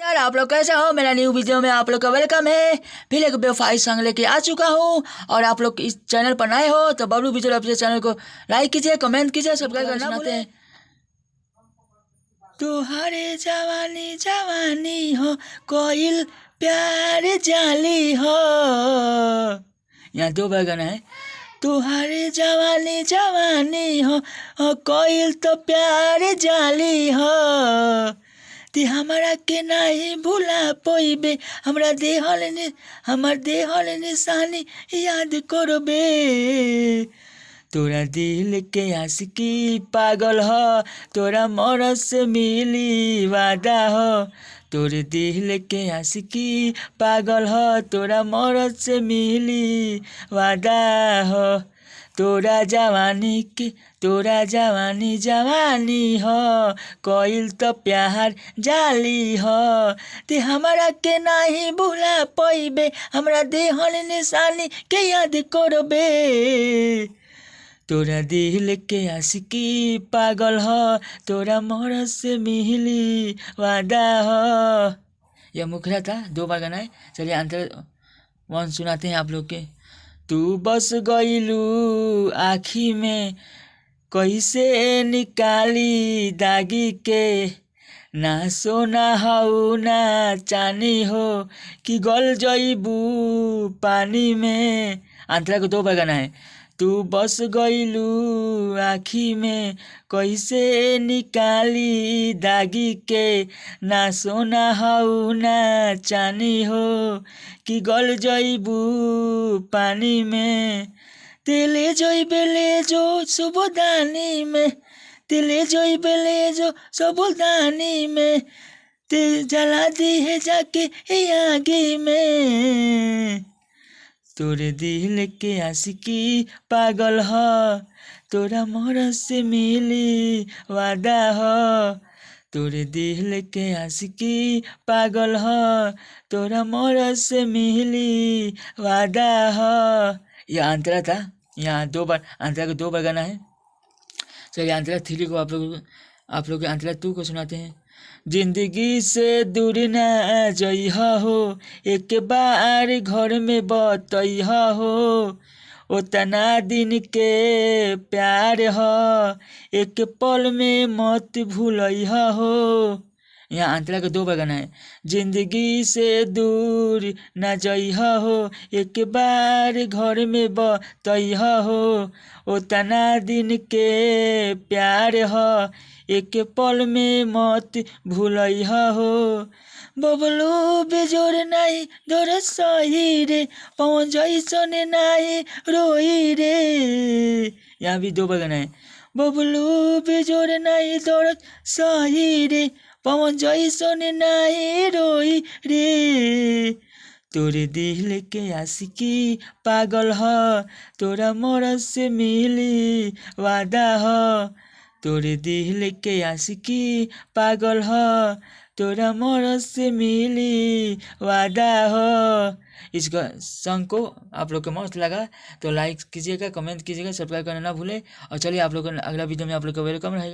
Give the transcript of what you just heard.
यार आप लोग कैसे हो। मेरा न्यू वीडियो में आप लोग का वेलकम है। फिर एक बेवफाई सॉन्ग लेके आ चुका हूँ और आप लोग इस चैनल पर नए हो तो बबलू विजुअल ऑफिशियल चैनल को लाइक कीजिए, कमेंट कीजिए, सब्सक्राइब करना भूलें। तुम्हारे जवानी जवानी हो कोयल प्यार जाली हो। यहाँ दो बार गाना है। तुम्हारे जवानी जवानी हो कोयल तो प्यार जाली हो। ती हमारा के नहीं भूला पोइबे हमरा देहल निशानी याद करबे। तोरा दिल के आशिकी पागल हो, तोरा मरद से मिली वादा हो। तोरे दिल के आशिकी पागल हो, तोरा मरद से मिली वादा हो। तोरा जवानी जवानी हो कोइल तो प्यार जाली हो। ते हमारा के नहीं भूला पोइबे हमरा देहल निशानी के याद करबे। तोरा दिल के आशिकी पागल हो, तोरा मरद से मिली वादा हो। यह मुखरा था, दो बार गाना है। चलिए आंसर वन सुनाते हैं आप लोग के। तू बस गईलू आँखी में कैसे निकाली दागी के, ना सोना हो ना चानी हो कि गल जईबू पानी में। अंतरा को दो बार गाना है। तू बस गईलू आँखी में कैसे निकाली दागी के, ना सोना हो ना चानी हो कि गल जईबू पानी में। तेले जईबे ले जो सुबोदानी में, तेले जईबे ले जो सुबोदानी में, ते जला दी है जाके आगे में। तोरे दिल के आशिकी पागल हो, तोरा मरद से मिली वादा हो। तोरे दिल के आशिकी पागल हो, तोरा मरद से मिली वादा हो। यह अंतरा था। यहाँ दो बार अंतरा को दो बार गाना है। चलिए अंतरा थ्री को आप लोग अंतरा टू को सुनाते हैं। जिंदगी से दूर ना जइहा हो, एक बार घर में बतइहा हो। उतना दिन के प्यार हो, एक पल में मत भूलइहा हो। यहाँ अंतरा का दो बार गाना है। जिंदगी से दूर ना जइहा हो, एक बार घर में बतइहा हो। उतना दिन के प्यार हो, एक पल में मत भूलइहा हो। बबलू बेजोर नहीं दौर सही रे, पवन जैसन नहीं रोई रे। यहाँ भी दो बार गाना है। बबलू बेजोर नहीं दौर सही रे, पवन जैसन नहीं रोई रे। तोरे दिल के आशिकी पागल हो, तोरा मरद से मिली वादा हो। तोरे दिल के आशिकी पागल हो, तोरा मरद से मिली वादा हो। इसका सॉन्ग को आप लोग को मस्त लगा तो लाइक कीजिएगा, कमेंट कीजिएगा, सब्सक्राइब करना ना भूलें। और चलिए आप लोग को अगला वीडियो में आप लोग का वेलकम रहेगा।